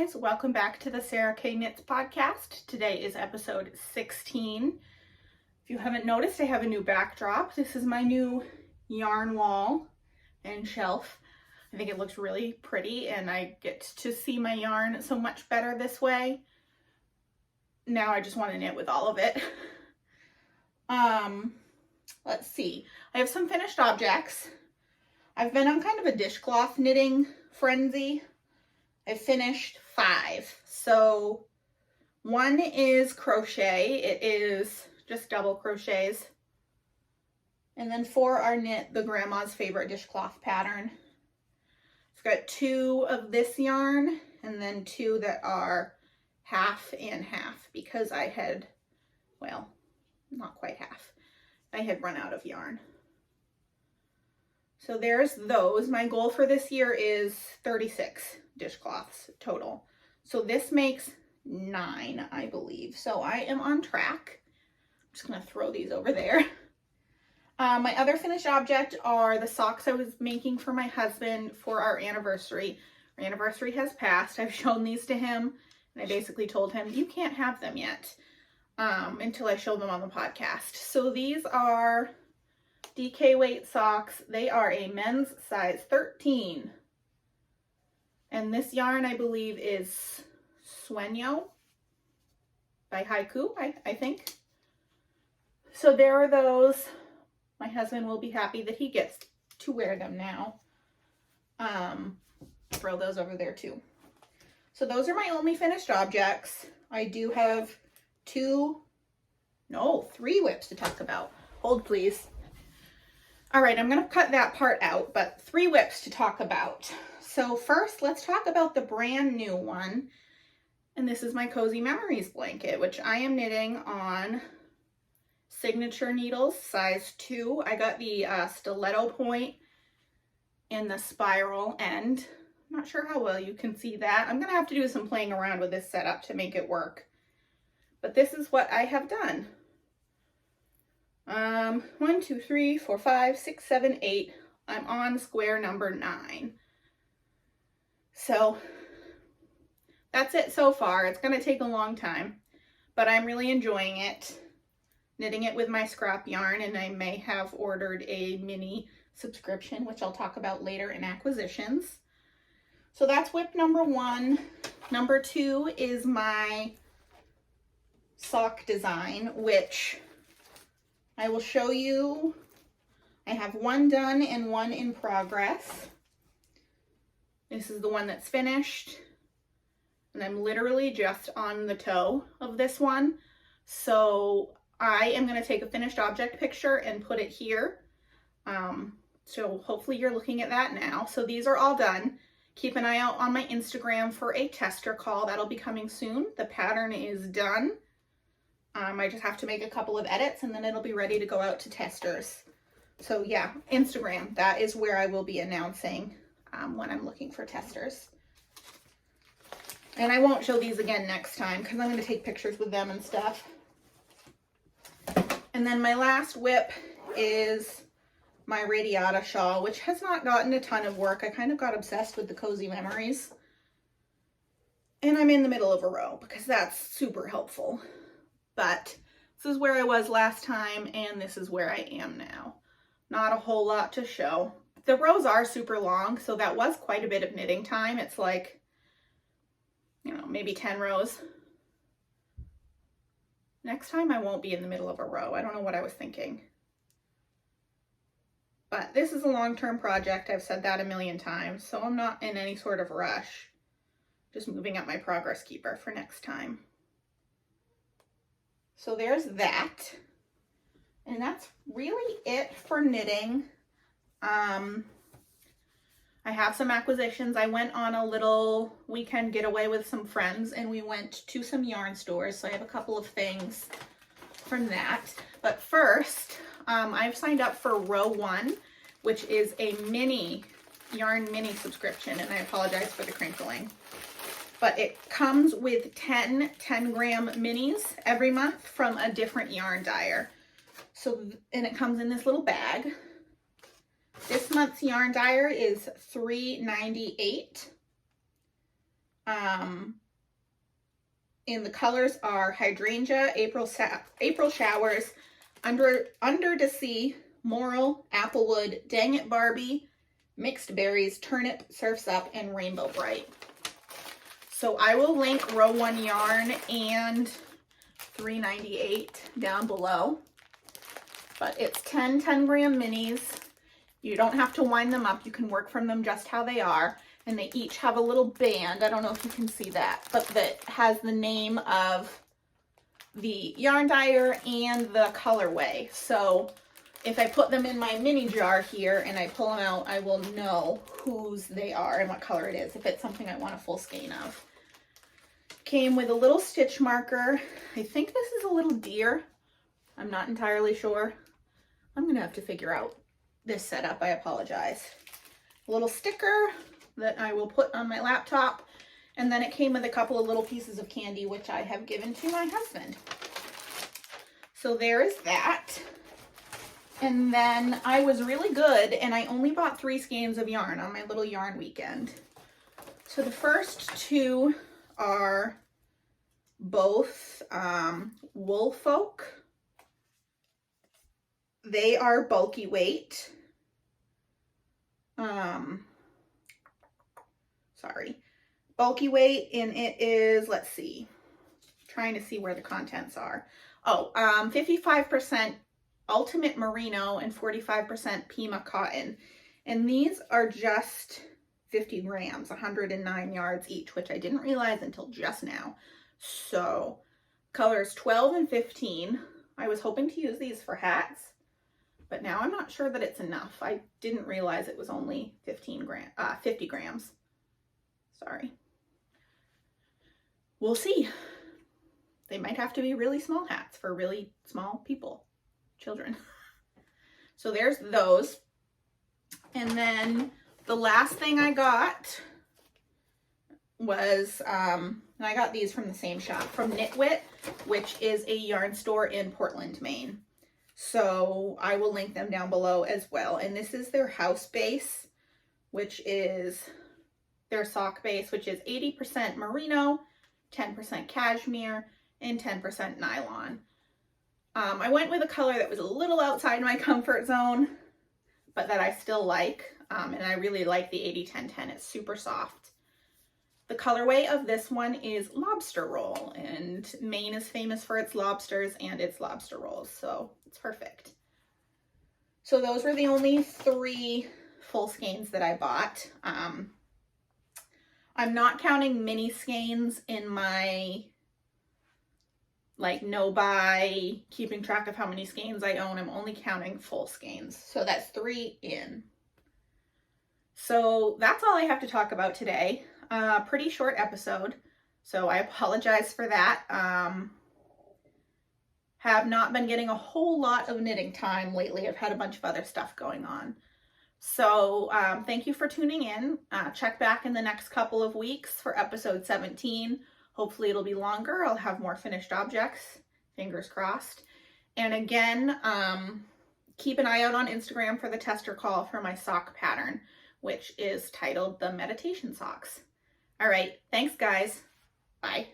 guys, welcome back to the Sarah K Knits podcast. Today is episode 16. If you haven't noticed, I have a new backdrop. This is my new yarn wall and shelf. I think it looks really pretty and I get to see my yarn so much better this way. Now I just want to knit with all of it. Let's see. I have some finished objects. I've been on kind of a dishcloth knitting frenzy. I finished 5. So 1 is crochet. It is just double crochets. And then 4 are knit the grandma's favorite dishcloth pattern. I've got 2 of this yarn and then 2 that are half and half because I had, well, not quite half. I had run out of yarn. So there's those. My goal for this year is 36 dishcloths total. So this makes 9, I believe. So I am on track. I'm just gonna throw these over there. My other finished object are the socks I was making for my husband for our anniversary. Our anniversary has passed. I've shown these to him and I basically told him, you can't have them yet until I show them on the podcast. So these are DK weight socks. They are a men's size 13. And this yarn, I believe, is Sueño by Haiku, I think. So there are those. My husband will be happy that he gets to wear them now. Throw those over there too. So those are my only finished objects. I do have 3 whips to talk about. Hold please. All right, I'm gonna cut that part out, but 3 whips to talk about. So first, let's talk about the brand new one. And this is my Cozy Memories blanket, which I am knitting on signature needles, size 2. I got the stiletto point in the spiral end. I'm not sure how well you can see that. I'm gonna have to do some playing around with this setup to make it work. But this is what I have done. 1, 2, 3, 4, 5, 6, 7, 8. I'm on square number 9. So that's it so far. It's going to take a long time, but I'm really enjoying it. Knitting it with my scrap yarn, and I may have ordered a mini subscription, which I'll talk about later in acquisitions. So that's whip number 1. Number 2 is my sock design, which I will show you. I have 1 done and 1 in progress. This is the one that's finished. And I'm literally just on the toe of this one. So I am going to take a finished object picture and put it here. So hopefully you're looking at that now. So these are all done. Keep an eye out on my Instagram for a tester call. That'll be coming soon. The pattern is done. I just have to make a couple of edits and then it'll be ready to go out to testers. So yeah, Instagram, that is where I will be announcing when I'm looking for testers. And I won't show these again next time because I'm going to take pictures with them and stuff. And then my last whip is my Radiata shawl, which has not gotten a ton of work. I kind of got obsessed with the Cozy Memories. And I'm in the middle of a row because that's super helpful. But this is where I was last time and this is where I am now. Not a whole lot to show. The rows are super long, so that was quite a bit of knitting time. It's like, you know, maybe 10 rows. Next time I won't be in the middle of a row. I don't know what I was thinking. But this is a long-term project. I've said that a million times, so I'm not in any sort of rush. Just moving up my progress keeper for next time. So there's that. And that's really it for knitting. I have some acquisitions. I went on a little weekend getaway with some friends and we went to some yarn stores. So I have a couple of things from that. But first, I've signed up for row 1, which is a yarn mini subscription. And I apologize for the crinkling. But it comes with 10 10-gram minis every month from a different yarn dyer. So, and it comes in this little bag. This month's yarn dyer is $3.98. And the colors are Hydrangea, April Showers, Under the Sea, Moral, Applewood, Dang It Barbie, Mixed Berries, Turnip, Surfs Up, and Rainbow Bright. So I will link row 1 yarn and 398 down below. But it's 10 10-gram minis. You don't have to wind them up. You can work from them just how they are. And they each have a little band. I don't know if you can see that, but that has the name of the yarn dyer and the colorway. So if I put them in my mini jar here and I pull them out, I will know whose they are and what color it is if it's something I want a full skein of. Came with a little stitch marker. I think this is a little deer. I'm not entirely sure. I'm gonna have to figure out this setup. I apologize. A little sticker that I will put on my laptop. And then it came with a couple of little pieces of candy, which I have given to my husband. So there is that. And then I was really good and I only bought 3 skeins of yarn on my little yarn weekend. So the first 2 are both Woolfolk. They are bulky weight. Bulky weight, and it is, let's see, trying to see where the contents are. 55% Ultimate Merino and 45% Pima cotton. And these are just 50 grams, 109 yards each, which I didn't realize until just now. So colors 12 and 15. I was hoping to use these for hats, but now I'm not sure that it's enough. I didn't realize it was only 50 grams. Sorry. We'll see. They might have to be really small hats for really small people, children. So there's those. And then the last thing I got was, and I got these from the same shop, from Knitwit, which is a yarn store in Portland, Maine. So I will link them down below as well. And this is their house base, which is their sock base, which is 80% merino, 10% cashmere, and 10% nylon. I went with a color that was a little outside my comfort zone, but that I still like. And I really like the 80-10-10. It's super soft. The colorway of this one is lobster roll, and Maine is famous for its lobsters and its lobster rolls, so it's perfect. So those were the only 3 full skeins that I bought. I'm not counting mini skeins in my no buy, keeping track of how many skeins I own. I'm only counting full skeins. So that's 3 in. So that's all I have to talk about today. Pretty short episode, so I apologize for that. Have not been getting a whole lot of knitting time lately. I've had a bunch of other stuff going on. So thank you for tuning in. Check back in the next couple of weeks for episode 17. Hopefully it'll be longer. I'll have more finished objects. Fingers crossed. And again, keep an eye out on Instagram for the tester call for my sock pattern, which is titled the Meditation Socks. All right. Thanks, guys. Bye.